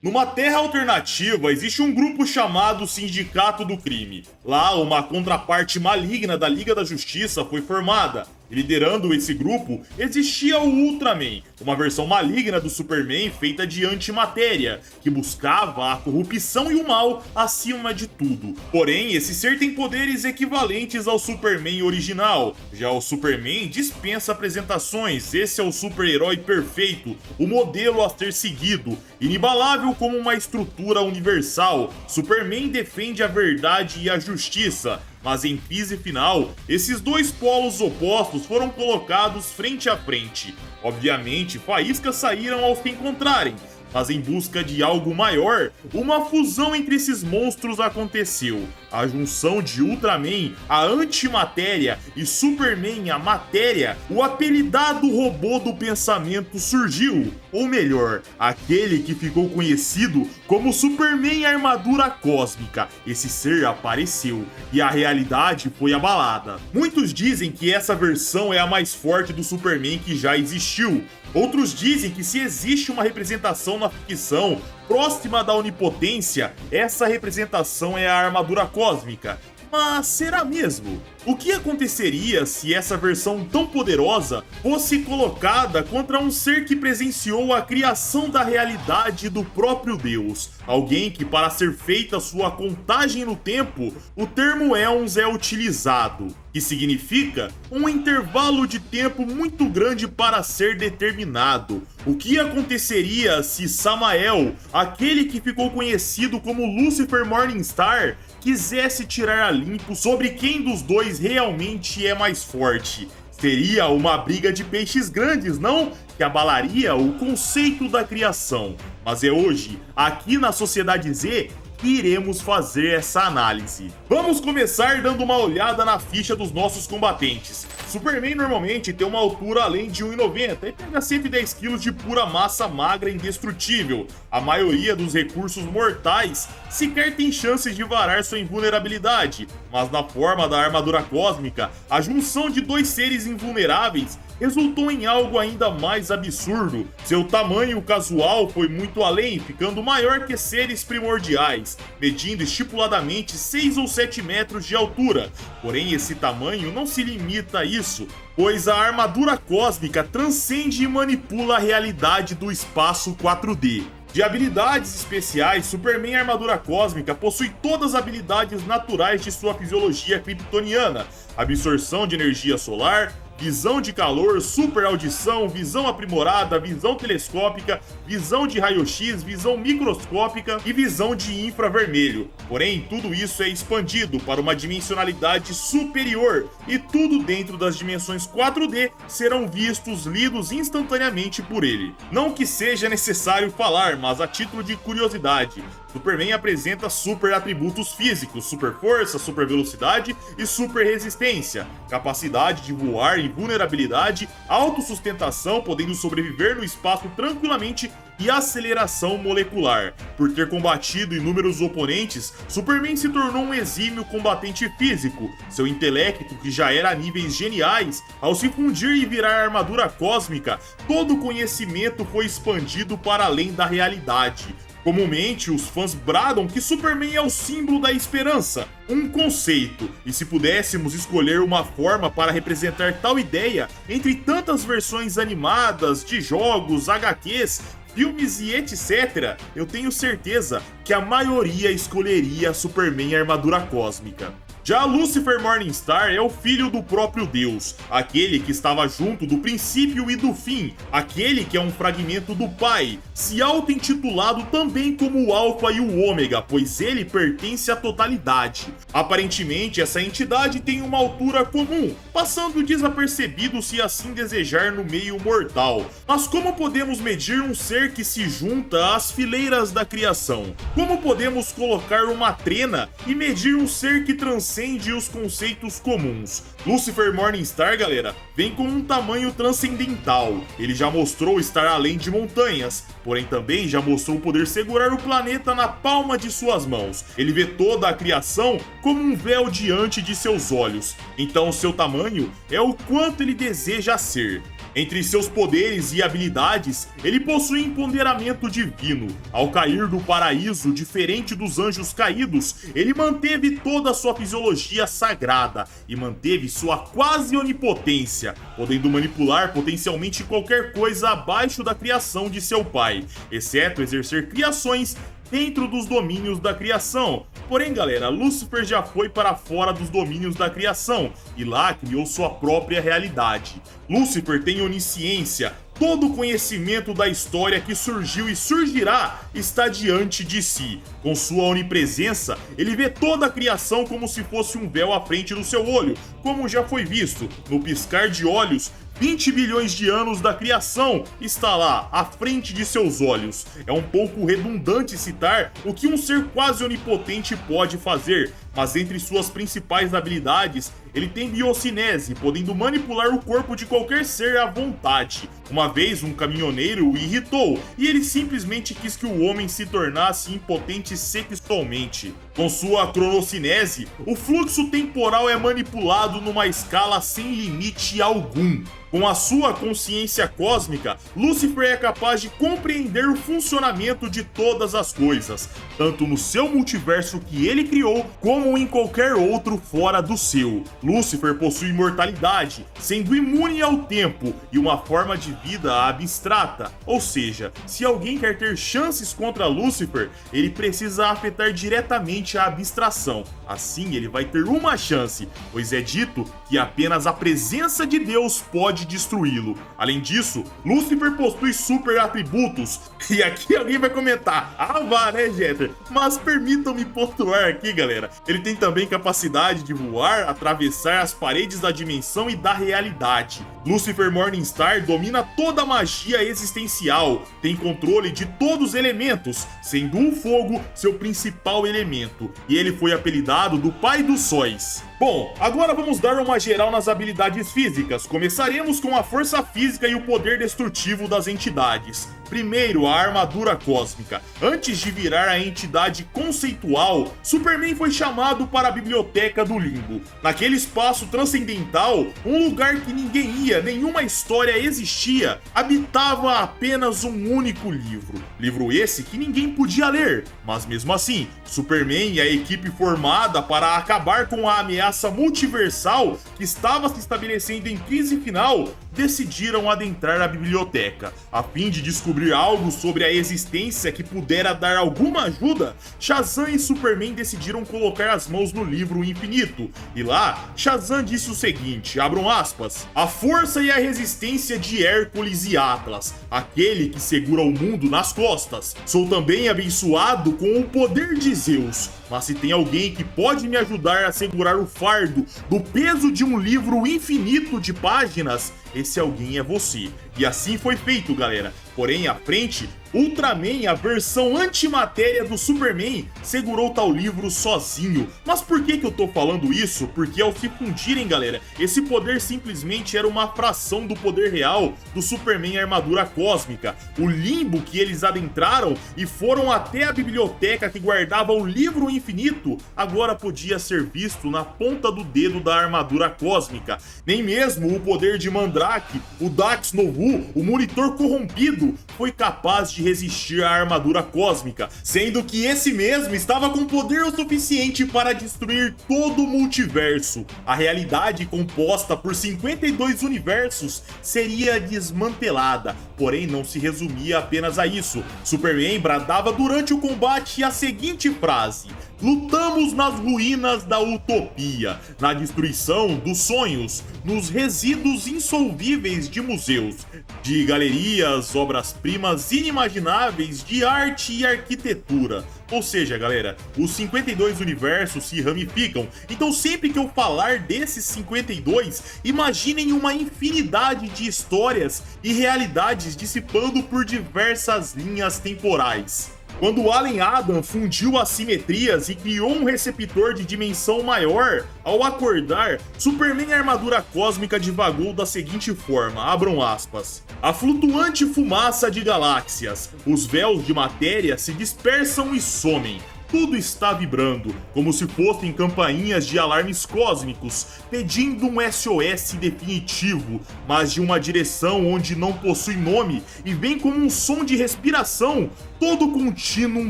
Numa terra alternativa, existe um grupo chamado Sindicato do Crime. Lá, uma contraparte maligna da Liga da Justiça foi formada. E liderando esse grupo, existia o Ultraman, uma versão maligna do Superman feita de antimatéria, que buscava a corrupção e o mal acima de tudo. Porém, esse ser tem poderes equivalentes ao Superman original. Já o Superman dispensa apresentações, esse é o super-herói perfeito, o modelo a ser seguido, inabalável como uma estrutura universal. Superman defende a verdade e a justiça. Mas em crise final, esses dois polos opostos foram colocados frente a frente. Obviamente, faíscas saíram ao se encontrarem, mas em busca de algo maior, uma fusão entre esses monstros aconteceu. A junção de Ultraman, a antimatéria, e Superman, a matéria, o apelidado robô do pensamento surgiu. Ou melhor, aquele que ficou conhecido como Superman Armadura Cósmica. Esse ser apareceu e a realidade foi abalada. Muitos dizem que essa versão é a mais forte do Superman que já existiu. Outros dizem que se existe uma representação na ficção próxima da onipotência, essa representação é a armadura cósmica. Mas será mesmo? O que aconteceria se essa versão tão poderosa fosse colocada contra um ser que presenciou a criação da realidade do próprio Deus? Alguém que, para ser feita sua contagem no tempo, o termo éons é utilizado, que significa um intervalo de tempo muito grande para ser determinado. O que aconteceria se Samael, aquele que ficou conhecido como Lucifer Morningstar, quisesse tirar a limpo sobre quem dos dois realmente é mais forte? Seria uma briga de peixes grandes, não? Que abalaria o conceito da criação. Mas é hoje, aqui na Sociedade Z, que iremos fazer essa análise. Vamos começar dando uma olhada na ficha dos nossos combatentes. Superman normalmente tem uma altura além de 1,90 e pega 110 kg de pura massa magra indestrutível. A maioria dos recursos mortais sequer tem chances de varar sua invulnerabilidade, mas na forma da armadura cósmica, a junção de dois seres invulneráveis resultou em algo ainda mais absurdo. Seu tamanho casual foi muito além, ficando maior que seres primordiais, medindo estipuladamente 6 ou 7 metros de altura. Porém, esse tamanho não se limita a isso, pois a armadura cósmica transcende e manipula a realidade do espaço 4D. De habilidades especiais, Superman Armadura Cósmica possui todas as habilidades naturais de sua fisiologia kryptoniana: absorção de energia solar, visão de calor, super audição, visão aprimorada, visão telescópica, visão de raio-x, visão microscópica e visão de infravermelho. Porém, tudo isso é expandido para uma dimensionalidade superior e tudo dentro das dimensões 4D serão vistos, lidos instantaneamente por ele. Não que seja necessário falar, mas a título de curiosidade, Superman apresenta super atributos físicos: super força, super velocidade e super resistência, capacidade de voar e vulnerabilidade, autossustentação, podendo sobreviver no espaço tranquilamente, e aceleração molecular. Por ter combatido inúmeros oponentes, Superman se tornou um exímio combatente físico. Seu intelecto, que já era a níveis geniais, ao se fundir e virar armadura cósmica, todo o conhecimento foi expandido para além da realidade. Comumente, os fãs bradam que Superman é o símbolo da esperança, um conceito, e se pudéssemos escolher uma forma para representar tal ideia entre tantas versões animadas, de jogos, HQs, filmes e etc., eu tenho certeza que a maioria escolheria Superman Armadura Cósmica. Já Lucifer Morningstar é o filho do próprio Deus, aquele que estava junto do princípio e do fim, aquele que é um fragmento do Pai, se auto-intitulado também como o Alfa e o Ômega, pois ele pertence à totalidade. Aparentemente, essa entidade tem uma altura comum, passando desapercebido se assim desejar no meio mortal. Mas como podemos medir um ser que se junta às fileiras da criação? Como podemos colocar uma trena e medir um ser que transcende os conceitos comuns? Lucifer Morningstar, galera, vem com um tamanho transcendental. Ele já mostrou estar além de montanhas, porém também já mostrou poder segurar o planeta na palma de suas mãos. Ele vê toda a criação como um véu diante de seus olhos. Então seu tamanho é o quanto ele deseja ser. Entre seus poderes e habilidades, ele possui empoderamento divino. Ao cair do paraíso, diferente dos anjos caídos, ele manteve toda a sua fisiologia sagrada e manteve sua quase onipotência, podendo manipular potencialmente qualquer coisa abaixo da criação de seu pai, exceto exercer criações dentro dos domínios da criação. Porém, galera, Lúcifer já foi para fora dos domínios da criação e lá criou sua própria realidade. Lúcifer tem onisciência. Todo o conhecimento da história que surgiu e surgirá está diante de si. Com sua onipresença, ele vê toda a criação como se fosse um véu à frente do seu olho, como já foi visto. No piscar de olhos, 20 bilhões de anos da criação está lá, à frente de seus olhos. É um pouco redundante citar o que um ser quase onipotente pode fazer, mas entre suas principais habilidades, ele tem biocinese, podendo manipular o corpo de qualquer ser à vontade. Uma vez, um caminhoneiro o irritou, e ele simplesmente quis que o homem se tornasse impotente sexualmente. Com sua cronocinese, o fluxo temporal é manipulado numa escala sem limite algum. Com a sua consciência cósmica, Lúcifer é capaz de compreender o funcionamento de todas as coisas, tanto no seu multiverso que ele criou, como em qualquer outro fora do seu. Lúcifer possui imortalidade, sendo imune ao tempo e uma forma de vida abstrata. Ou seja, se alguém quer ter chances contra Lúcifer, ele precisa afetar diretamente a abstração. Assim ele vai ter uma chance, pois é dito que apenas a presença de Deus pode destruí-lo. Além disso, Lúcifer possui super atributos. E aqui alguém vai comentar: ah, vá, né, Jeter? Mas permitam-me pontuar aqui, galera. Ele tem também capacidade de voar, atravessar as paredes da dimensão e da realidade. Lúcifer Morningstar domina toda a magia existencial, tem controle de todos os elementos, sendo o fogo seu principal elemento, e ele foi apelidado do Pai dos Sóis. Bom, agora vamos dar uma geral nas habilidades físicas. Começaremos com a força física e o poder destrutivo das entidades. Primeiro, a armadura cósmica. Antes de virar a entidade conceitual, Superman foi chamado para a biblioteca do limbo. Naquele espaço transcendental, um lugar que ninguém ia, nenhuma história existia, habitava apenas um único livro. Livro esse que ninguém podia ler, mas mesmo assim, Superman e a equipe formada para acabar com a ameaça multiversal que estava se estabelecendo em crise final, decidiram adentrar a biblioteca. A fim de descobrir algo sobre a existência que pudera dar alguma ajuda, Shazam e Superman decidiram colocar as mãos no livro infinito. E lá, Shazam disse o seguinte, abram aspas: "A força e a resistência de Hércules e Atlas, aquele que segura o mundo nas costas. Sou também abençoado com o poder de Zeus, mas se tem alguém que pode me ajudar a segurar o fardo do peso de um livro infinito de páginas, esse alguém é você." E assim foi feito, galera. Porém, à frente, Ultraman, a versão antimatéria do Superman, segurou tal livro sozinho. Mas por que eu tô falando isso? Porque ao se fundirem, galera, esse poder simplesmente era uma fração do poder real do Superman Armadura Cósmica. O limbo que eles adentraram e foram até a biblioteca que guardava o livro infinito, agora podia ser visto na ponta do dedo da Armadura Cósmica. Nem mesmo o poder de Mandrake, o Dax Novu, o monitor corrompido, foi capaz de resistir à Armadura Cósmica, sendo que esse mesmo estava com poder o suficiente para destruir todo o multiverso. A realidade composta por 52 universos seria desmantelada, porém não se resumia apenas a isso. Superman bradava durante o combate a seguinte frase: "Lutamos nas ruínas da utopia, na destruição dos sonhos, nos resíduos insolvíveis de museus, de galerias, obras-primas inimagináveis de arte e arquitetura." Ou seja, galera, os 52 universos se ramificam, então sempre que eu falar desses 52, imaginem uma infinidade de histórias e realidades dissipando por diversas linhas temporais. Quando Alan Adam fundiu as simetrias e criou um receptor de dimensão maior, ao acordar, Superman Armadura Cósmica divagou da seguinte forma, abram aspas: "A flutuante fumaça de galáxias, os véus de matéria se dispersam e somem. tudo está vibrando, como se fossem campainhas de alarmes cósmicos, pedindo um SOS definitivo, mas de uma direção onde não possui nome e vem como um som de respiração, todo contínuo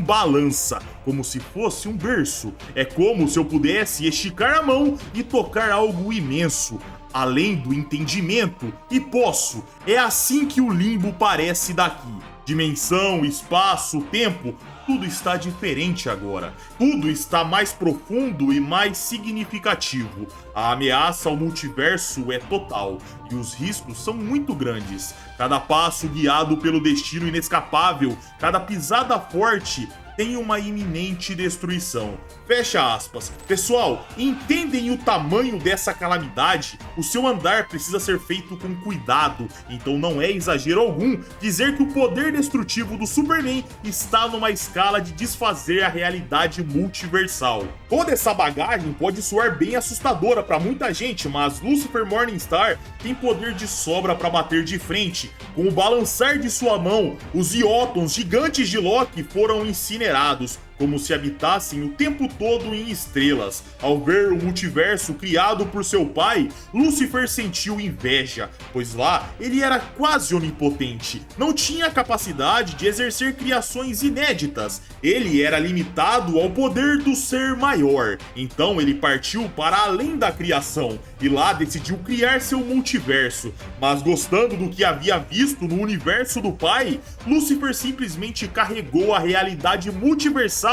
balança, como se fosse um berço. É como se eu pudesse esticar a mão e tocar algo imenso, além do entendimento, e posso. É assim que o limbo parece daqui. Dimensão, espaço, tempo, tudo está diferente agora. Tudo está mais profundo e mais significativo. A ameaça ao multiverso é total e os riscos são muito grandes. Cada passo guiado pelo destino inescapável, cada pisada forte tem uma iminente destruição. Fecha aspas. Pessoal, entendem o tamanho dessa calamidade? O seu andar precisa ser feito com cuidado, então não é exagero algum dizer que o poder destrutivo do Superman está numa escala de desfazer a realidade multiversal. Toda essa bagagem pode soar bem assustadora para muita gente, mas Lucifer Morningstar tem poder de sobra para bater de frente. Com o balançar de sua mão, os íotons gigantes de Loki foram incinerados, como se habitassem o tempo todo em estrelas. Ao ver o multiverso criado por seu pai, Lúcifer sentiu inveja, pois lá ele era quase onipotente, não tinha a capacidade de exercer criações inéditas, ele era limitado ao poder do ser maior. Então ele partiu para além da criação, e lá decidiu criar seu multiverso. Mas gostando do que havia visto no universo do pai, Lúcifer simplesmente carregou a realidade multiversal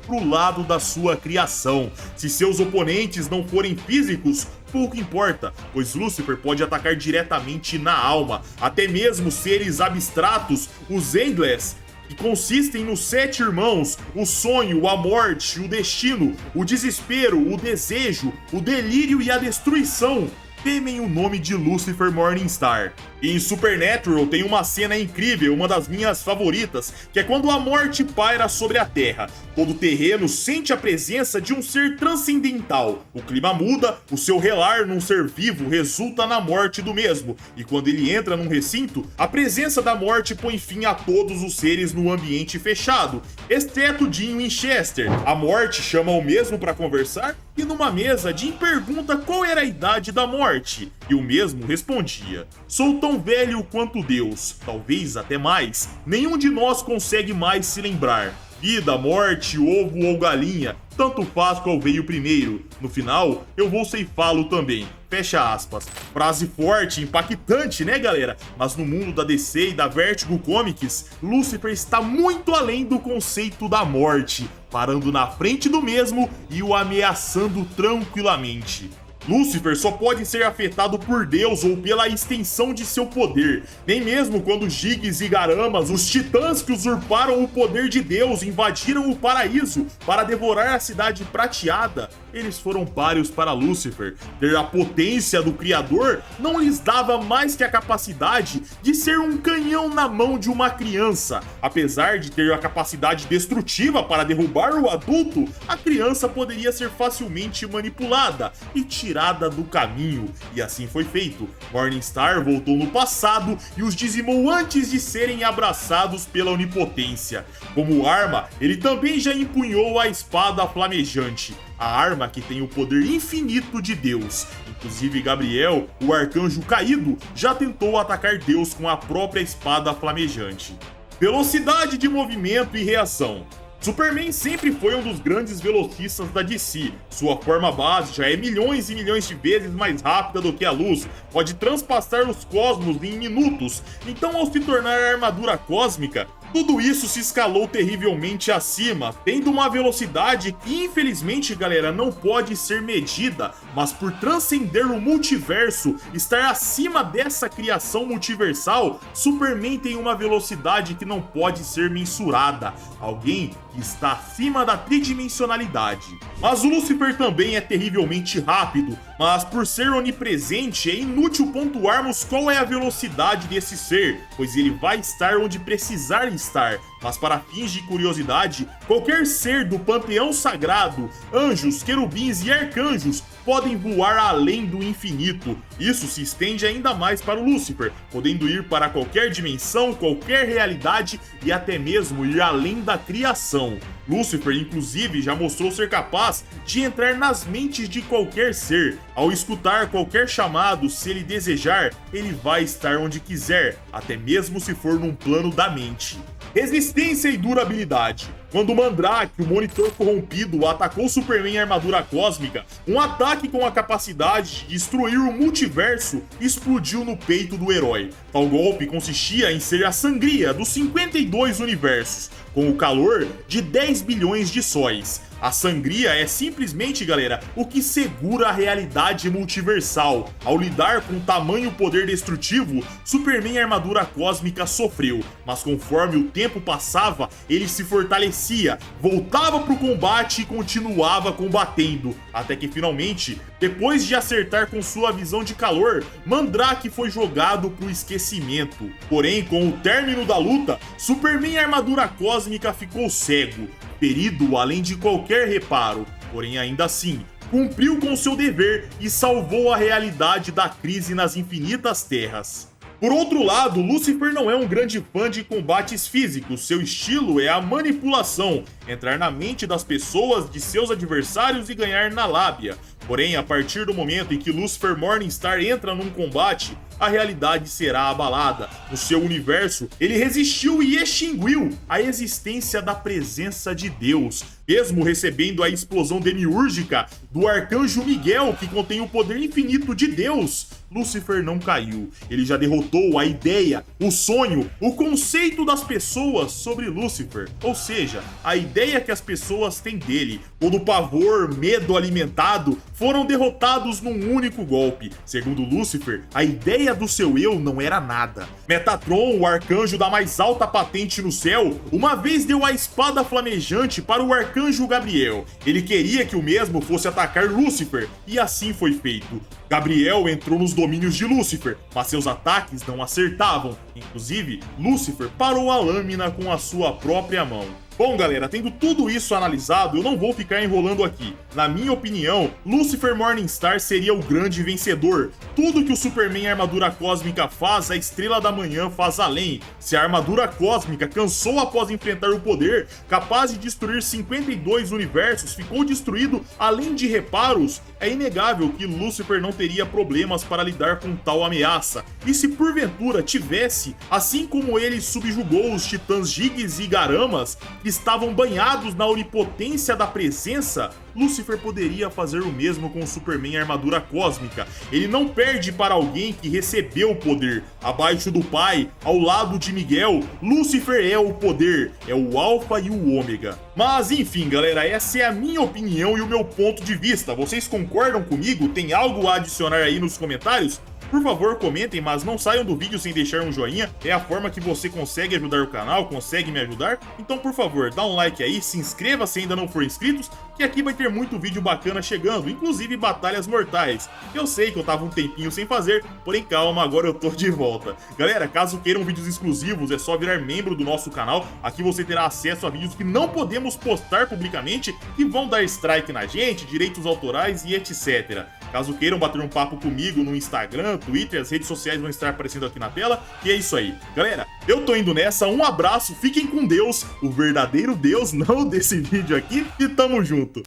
pro lado da sua criação. Se seus oponentes não forem físicos, pouco importa, pois Lúcifer pode atacar diretamente na alma, até mesmo seres abstratos, os Endless, que consistem nos 7 irmãos: o sonho, a morte, o destino, o desespero, o desejo, o delírio e a destruição, temem o nome de Lucifer Morningstar. E em Supernatural tem uma cena incrível, uma das minhas favoritas, que é quando a morte paira sobre a Terra. Todo o terreno sente a presença de um ser transcendental. O clima muda, o seu relar num ser vivo resulta na morte do mesmo. E quando ele entra num recinto, a presença da morte põe fim a todos os seres no ambiente fechado, exceto Dean Winchester. A morte chama o mesmo para conversar e numa mesa Dean pergunta qual era a idade da morte. E o mesmo respondia: sou tão velho quanto Deus, talvez até mais. Nenhum de nós consegue mais se lembrar. Vida, morte, ovo ou galinha, tanto faz qual veio primeiro. No final, eu vou ceifá-lo também. Fecha aspas. Frase forte, impactante, né, galera? Mas no mundo da DC e da Vertigo Comics, Lucifer está muito além do conceito da morte, parando na frente do mesmo e o ameaçando tranquilamente. Lúcifer só pode ser afetado por Deus ou pela extensão de seu poder. Nem mesmo quando Giggs e Garamas, os titãs que usurparam o poder de Deus, invadiram o paraíso para devorar a cidade prateada, eles foram páreos para Lúcifer. Ter a potência do Criador não lhes dava mais que a capacidade de ser um canhão na mão de uma criança. Apesar de ter a capacidade destrutiva para derrubar o adulto, a criança poderia ser facilmente manipulada e tirada do caminho. E assim foi feito. Morningstar voltou no passado e os dizimou antes de serem abraçados pela onipotência. Como arma, ele também já empunhou a espada flamejante, a arma que tem o poder infinito de Deus. Inclusive Gabriel, o arcanjo caído, já tentou atacar Deus com a própria espada flamejante. Velocidade de movimento e reação. Superman sempre foi um dos grandes velocistas da DC. Sua forma base já é milhões e milhões de vezes mais rápida do que a luz, pode transpassar os cosmos em minutos. Então, ao se tornar a armadura cósmica, tudo isso se escalou terrivelmente acima, tendo uma velocidade que, infelizmente, galera, não pode ser medida, mas por transcender o multiverso, estar acima dessa criação multiversal, Superman tem uma velocidade que não pode ser mensurada. Alguém que está acima da tridimensionalidade. Mas o Lucifer também é terrivelmente rápido, mas por ser onipresente é inútil pontuarmos qual é a velocidade desse ser, pois ele vai estar onde precisar estar, mas para fins de curiosidade, qualquer ser do panteão sagrado, anjos, querubins e arcanjos, podem voar além do infinito. Isso se estende ainda mais para o Lúcifer, podendo ir para qualquer dimensão, qualquer realidade e até mesmo ir além da criação. Lúcifer, inclusive, já mostrou ser capaz de entrar nas mentes de qualquer ser. Ao escutar qualquer chamado, se ele desejar, ele vai estar onde quiser, até mesmo se for num plano da mente. Resistência e durabilidade. Quando Mandrake, o Monitor Corrompido, atacou Superman em armadura cósmica, um ataque com a capacidade de destruir o multiverso explodiu no peito do herói. Tal golpe consistia em ser a sangria dos 52 universos, com o calor de 10 bilhões de sóis. A sangria é simplesmente, galera, o que segura a realidade multiversal. Ao lidar com tamanho poder destrutivo, Superman em armadura cósmica sofreu, mas conforme o tempo passava, ele se fortalecia, voltava pro combate e continuava combatendo, até que finalmente, depois de acertar com sua visão de calor, Mandrake foi jogado pro esquecimento. Porém, com o término da luta, Superman em armadura cósmica ficou cego, ferido além de qualquer reparo, porém ainda assim, cumpriu com seu dever e salvou a realidade da crise nas infinitas terras. Por outro lado, Lúcifer não é um grande fã de combates físicos, seu estilo é a manipulação, entrar na mente das pessoas, de seus adversários e ganhar na lábia. Porém, a partir do momento em que Lucifer Morningstar entra num combate, a realidade será abalada. No seu universo, ele resistiu e extinguiu a existência da presença de Deus. Mesmo recebendo a explosão demiúrgica do Arcanjo Miguel, que contém o poder infinito de Deus, Lúcifer não caiu. Ele já derrotou a ideia, o sonho, o conceito das pessoas sobre Lúcifer. Ou seja, a ideia que as pessoas têm dele. Todo pavor, medo alimentado foram derrotados num único golpe. Segundo Lúcifer, a ideia do seu eu não era nada. Metatron, o arcanjo da mais alta patente no céu, uma vez deu a espada flamejante para o arcanjo Gabriel. Ele queria que o mesmo fosse atacar Lúcifer, e assim foi feito. Gabriel entrou nos domínios de Lúcifer, mas seus ataques não acertavam. Inclusive, Lúcifer parou a lâmina com a sua própria mão. Bom, galera, tendo tudo isso analisado, eu não vou ficar enrolando aqui. Na minha opinião, Lucifer Morningstar seria o grande vencedor. Tudo que o Superman armadura cósmica faz, a Estrela da Manhã faz além. Se a armadura cósmica cansou após enfrentar o poder, capaz de destruir 52 universos, ficou destruído além de reparos, é inegável que Lucifer não teria problemas para lidar com tal ameaça. E se porventura tivesse, assim como ele subjugou os titãs Giggs e Garamas, que estavam banhados na onipotência da presença, Lúcifer poderia fazer o mesmo com o Superman em armadura cósmica. Ele não perde para alguém que recebeu o poder. Abaixo do pai, ao lado de Miguel, Lúcifer é o poder, é o alfa e o ômega. Mas enfim, galera, essa é a minha opinião e o meu ponto de vista. Vocês concordam comigo? Tem algo a adicionar aí nos comentários? Por favor, comentem, mas não saiam do vídeo sem deixar um joinha. É a forma que você consegue ajudar o canal, consegue me ajudar. Então, por favor, dá um like aí, se inscreva se ainda não for inscritos, que aqui vai ter muito vídeo bacana chegando, inclusive batalhas mortais. Eu sei que eu tava um tempinho sem fazer, porém calma, agora eu tô de volta. Galera, caso queiram vídeos exclusivos, é só virar membro do nosso canal. Aqui você terá acesso a vídeos que não podemos postar publicamente, que vão dar strike na gente, direitos autorais e etc. Caso queiram bater um papo comigo no Instagram, Twitter, as redes sociais vão estar aparecendo aqui na tela. E é isso aí. Galera, eu tô indo nessa, um abraço, fiquem com Deus, o verdadeiro Deus, não desse vídeo aqui, e tamo junto.